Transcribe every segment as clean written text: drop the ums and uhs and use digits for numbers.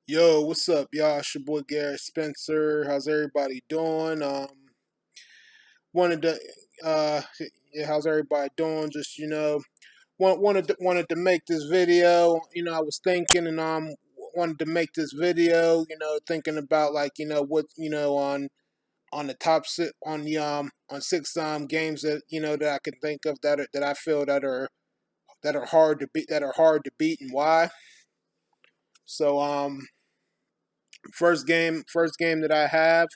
Yo, what's up, y'all? It's your boy Garrett Spencer. How's everybody doing? Wanted to, yeah, how's everybody doing? Just wanted to make this video. I was thinking and wanted to make this video. Thinking about like what on the top six on six games that that I can think of that I feel that are hard to beat and why. So first game that I have.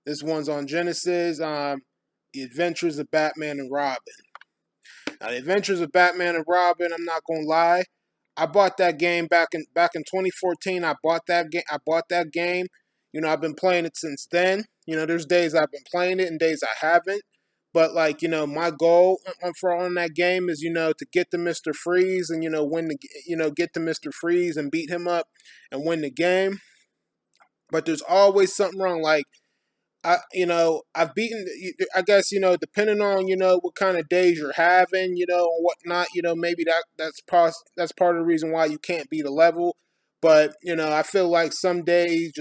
This one's on Genesis. The Adventures of Batman and Robin. Now, the Adventures of Batman and Robin. I'm not gonna lie. I bought that game back in 2014. I bought that game. I've been playing it since then. There's days I've been playing it and days I haven't. But like my goal on that game is to get to Mister Freeze and win the get to Mister Freeze and beat him up and win the game. But there's always something wrong. Like I've beaten. I guess depending on what kind of days you're having, and whatnot. Maybe that's part of the reason why you can't beat a level. But I feel like some days,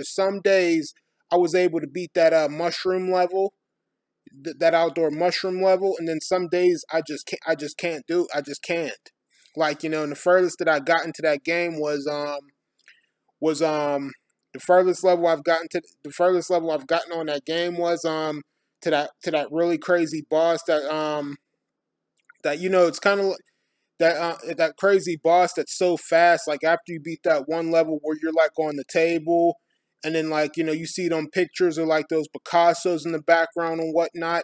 I was able to beat that mushroom level, that outdoor mushroom level, and then some days I just can't. Like and the furthest that I got into that game was the furthest level I've gotten on that game was to that really crazy boss that it's kind of that crazy boss that's so fast. Like after you beat that one level where you're like on the table, and then like you see them pictures of like those Picassos in the background and whatnot,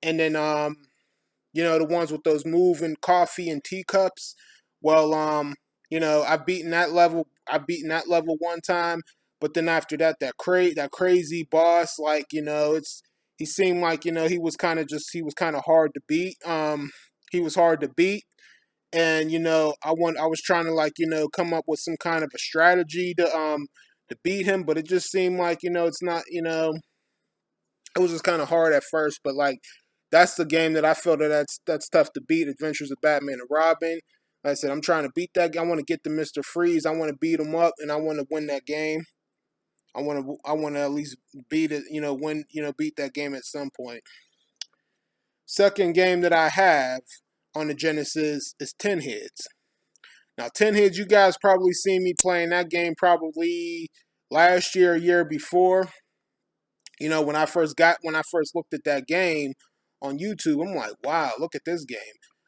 and then the ones with those moving coffee and teacups. Well, I've beaten that level one time, but then after that, that crazy boss, like he seemed like he was kind of hard to beat. He was hard to beat, and I was trying to like come up with some kind of a strategy to beat him, but it just seemed like it's not it was just kind of hard at first, but like that's the game that I feel that's tough to beat. Adventures of Batman and Robin. Like I said, I'm trying to beat that guy. I want to get to Mister Freeze. I want to beat him up, and I want to win that game. I want to at least beat it. Win. Beat that game at some point. Second game that I have on the Genesis is Tin Heads. Now, Tin Heads, you guys probably seen me playing that game probably last year, a year before. When I first looked at that game on YouTube, I'm like, wow, look at this game.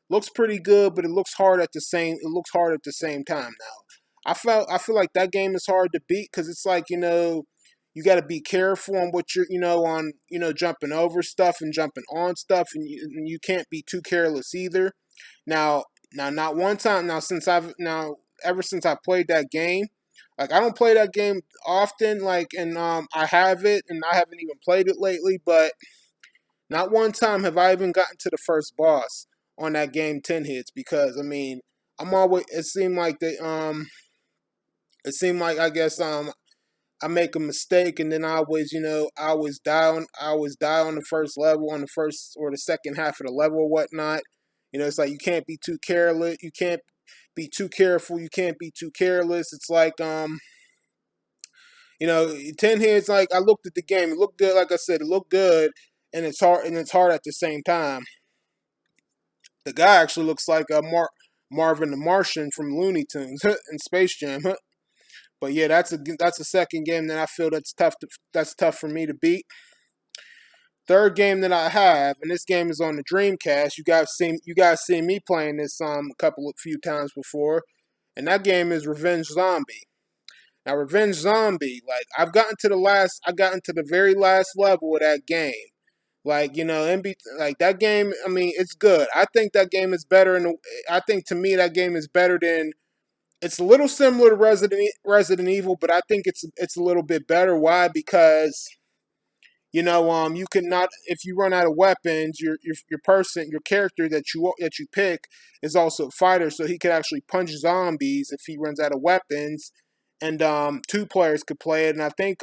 Looks pretty good, but it looks hard at the same time now. I feel like that game is hard to beat because it's like, you got to be careful on what you're, on, jumping over stuff and jumping on stuff, and you can't be too careless either. Not one time ever since I played that game, like I don't play that game often, like, and I have it, and I haven't even played it lately. But not one time have I even gotten to the first boss on that game, Tin Hits, because I mean, I'm always. It seemed like I guess I make a mistake, and then I always die on the first level, on the first or the second half of the level or whatnot. It's like you can't be too careless. You can't be too careful. You can't be too careless. It's like 10 hits. Like I looked at the game, it looked good. Like I said, it looked good, and it's hard at the same time. The guy actually looks like Marvin the Martian from Looney Tunes and Space Jam. But yeah, that's a second game that I feel that's tough for me to beat. Third game that I have, and this game is on the Dreamcast. You guys seen me playing this few times before, and that game is Revenge Zombie. Now, Revenge Zombie, like I got into the very last level of that game. Like like that game. I mean, it's good. I think that game is better. I think to me that game is better than. It's a little similar to Resident Evil, but I think it's a little bit better. Why? Because you can not if you run out of weapons, your character that you pick is also a fighter, so he could actually punch zombies if he runs out of weapons, and two players could play it, and I think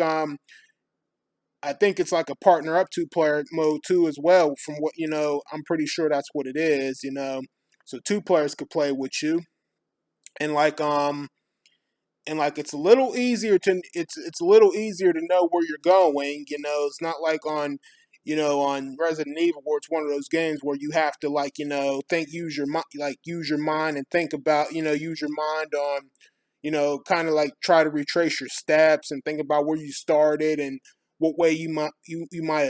it's like a partner up two-player mode too as well. From what I'm pretty sure that's what it is. So two players could play with you, and like and like it's a little easier to know where you're going. It's not like on on Resident Evil where it's one of those games where you have to like think use your mind and think about use your mind on kind of like try to retrace your steps and think about where you started and what way you may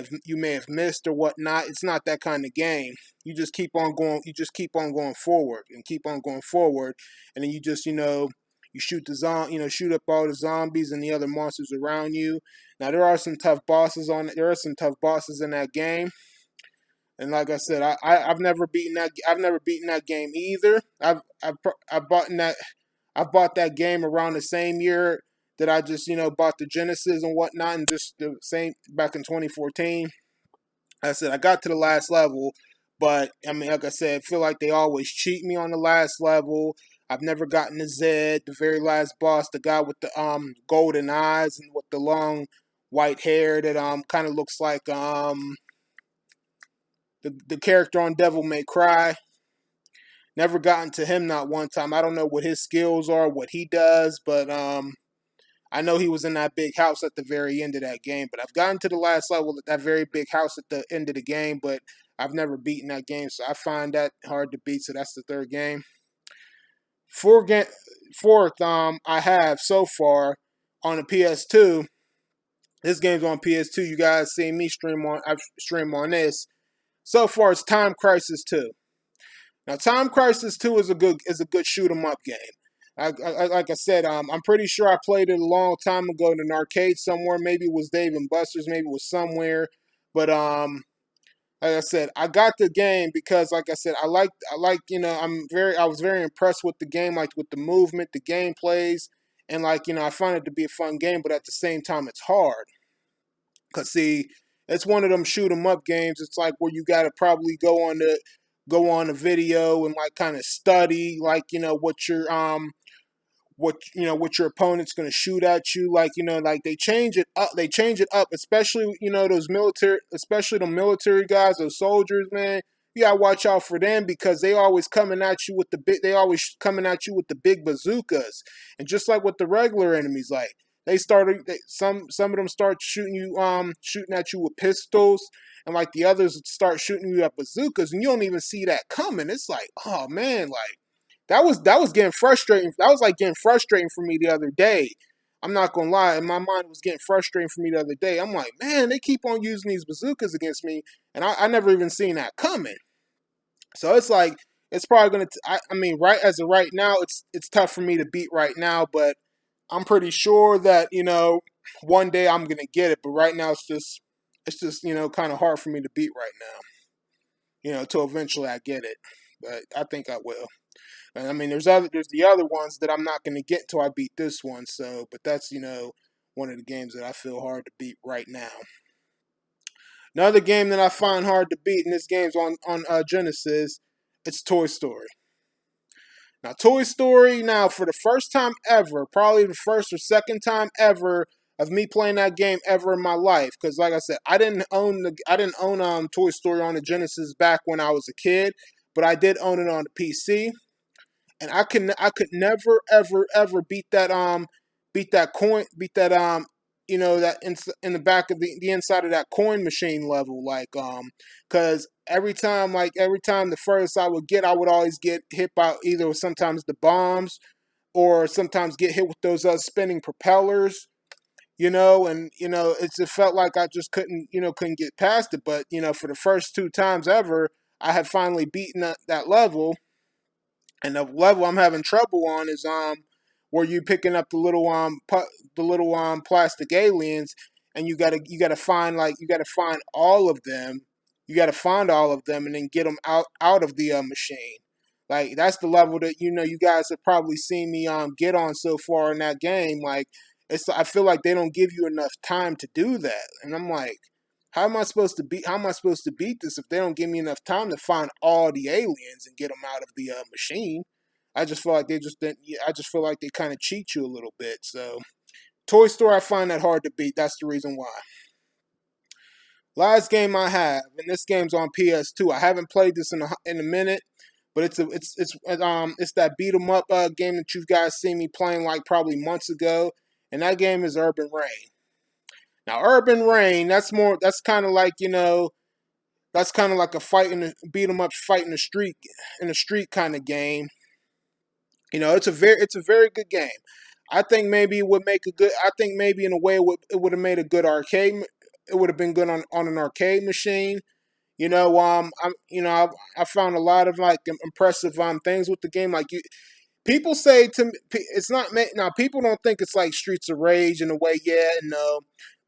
have missed or whatnot. It's not that kind of game. You just keep on going. You just keep on going forward and keep on going forward, and then you just you shoot shoot up all the zombies and the other monsters around you. Now there are some tough bosses on it. There are some tough bosses in that game, and like I said, I've never beaten that. I've never beaten that game either. I've bought that. I bought that game around the same year that I just bought the Genesis and whatnot, and just the same back in 2014. I said I got to the last level, but I mean, like I said, I feel like they always cheat me on the last level. I've never gotten to Zed, the very last boss, the guy with the golden eyes and with the long white hair that kind of looks like the character on Devil May Cry. Never gotten to him not one time. I don't know what his skills are, what he does, but I know he was in that big house at the very end of that game. But I've gotten to the last level at that very big house at the end of the game, but I've never beaten that game, so I find that hard to beat. So that's the third game. Fourth, I have so far on the PS2. This game's on PS2. You guys see me stream on this. So far, it's Time Crisis 2. Now, Time Crisis 2 is a good shoot 'em up game. Like I said, I'm pretty sure I played it a long time ago in an arcade somewhere. Maybe it was Dave and Buster's. Maybe it was somewhere. But like I said, I got the game because, like I said, I was very impressed with the game, like with the movement, the gameplays, and like I find it to be a fun game. But at the same time, it's hard. Cause see, it's one of them shoot 'em up games. It's like where you gotta probably go on a video and like kind of study like what your opponent's going to shoot at you, like like they change it up, especially those military, especially the military guys, those soldiers, man. You gotta watch out for them because they always coming at you with the big bazookas. And just like with the regular enemies, like some of them start shooting at you with pistols, and like the others start shooting you at bazookas, and you don't even see that coming. It's like, oh man, like that was getting frustrating. That was like getting frustrating for me the other day. I'm not gonna lie, and my mind was getting frustrating for me the other day. I'm like, man, they keep on using these bazookas against me, and I never even seen that coming. So it's like it's probably gonna. I mean, right as of right now, it's tough for me to beat right now, but I'm pretty sure that one day I'm gonna get it. But right now, it's just kind of hard for me to beat right now. Till eventually I get it, but I think I will. And I mean, there's the other ones that I'm not gonna get till I beat this one. So, but that's one of the games that I feel hard to beat right now. Another game that I find hard to beat, and this game's on Genesis, it's Toy Story. Now, Toy Story, now for the first time ever, probably the first or second time ever of me playing that game ever in my life, because like I said, I didn't own Toy Story on the Genesis back when I was a kid, but I did own it on the PC, and I could never ever beat that that in the back of the inside of that coin machine level, like because every time the furthest I would get, I would always get hit by either sometimes the bombs or sometimes get hit with those spinning propellers. And it felt like I just couldn't get past it. But for the first two times ever, I had finally beaten that level, and the level I'm having trouble on is where you picking up the little plastic aliens, and you gotta find all of them. You gotta find all of them and then get them out of the machine. Like that's the level that you guys have probably seen me get on so far in that game. Like I feel like they don't give you enough time to do that, and I'm like, how am I supposed to beat this if they don't give me enough time to find all the aliens and get them out of the machine? I just feel like they just didn't. I just feel like they kind of cheat you a little bit. So Toy Story, I find that hard to beat. That's the reason why. Last game I have, and this game's on PS2. I haven't played this in a minute, but it's that beat 'em up game that you guys seen me playing like probably months ago, and that game is Urban Reign. Now, Urban Reign, that's kind of like that's kind of like a fight in the beat 'em up fight in the street kind of game. It's a very good game. I think maybe it would make a good. I think maybe in a way it would have made a good arcade. It would have been good on an arcade machine. I found a lot of like impressive things with the game. Like people say to me, it's not now. People don't think it's like Streets of Rage in a way. Yeah, no.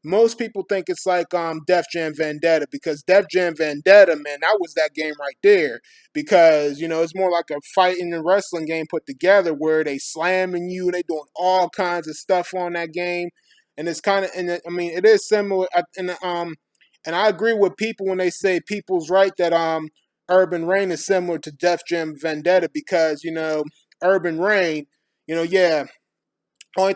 Most people think it's like Def Jam Vendetta because Def Jam Vendetta, man, that was that game right there. Because it's more like a fighting and wrestling game put together where they slamming you and they doing all kinds of stuff on that game, and it's kind of I mean it is similar. And I agree with people when they say people's right that Urban Reign is similar to Def Jam Vendetta because Urban Reign, yeah, only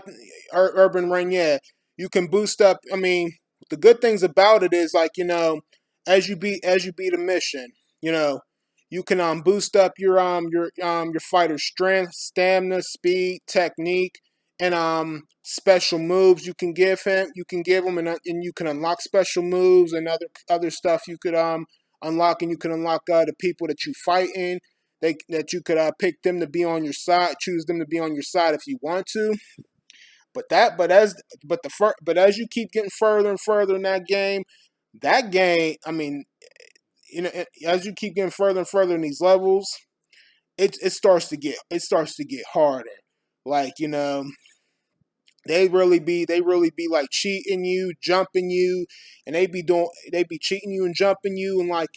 Urban Reign, yeah, you can boost up. I mean, the good things about it is like as you beat a mission, you know, you can boost up your fighter's strength, stamina, speed, technique, and special moves you can give him. You can give him and you can unlock special moves and other stuff you could unlock, and you can unlock the people that you fight in. That you could pick them to be on your side, choose them to be on your side if you want to. But as you keep getting further and further in that game, I mean, as you keep getting further and further in these levels, it starts to get harder. Like they really be like cheating you, jumping you, and they be cheating you and jumping you, and like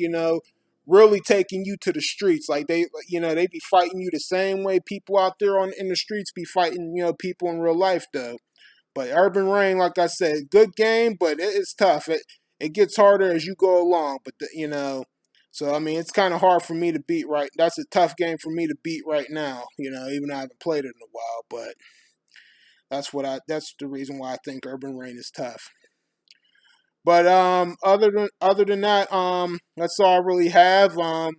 really taking you to the streets. Like they be fighting you the same way people out there in the streets be fighting people in real life though. But Urban Reign, like I said, good game, but it's tough. It gets harder as you go along. But so I mean, it's kind of hard for me to beat. Right, that's a tough game for me to beat right now. Even though I haven't played it in a while. But that's the reason why I think Urban Reign is tough. But other than that, that's all I really have. I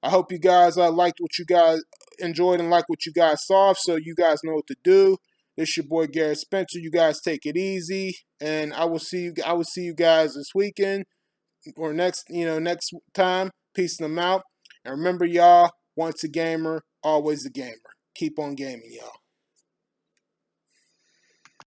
hope you guys liked what you guys enjoyed and liked what you guys saw. So you guys know what to do. This your boy Garrett Spencer. You guys take it easy, and I will see you. I will see you guys this weekend or next time. Peace them out, and remember, y'all. Once a gamer, always a gamer. Keep on gaming, y'all.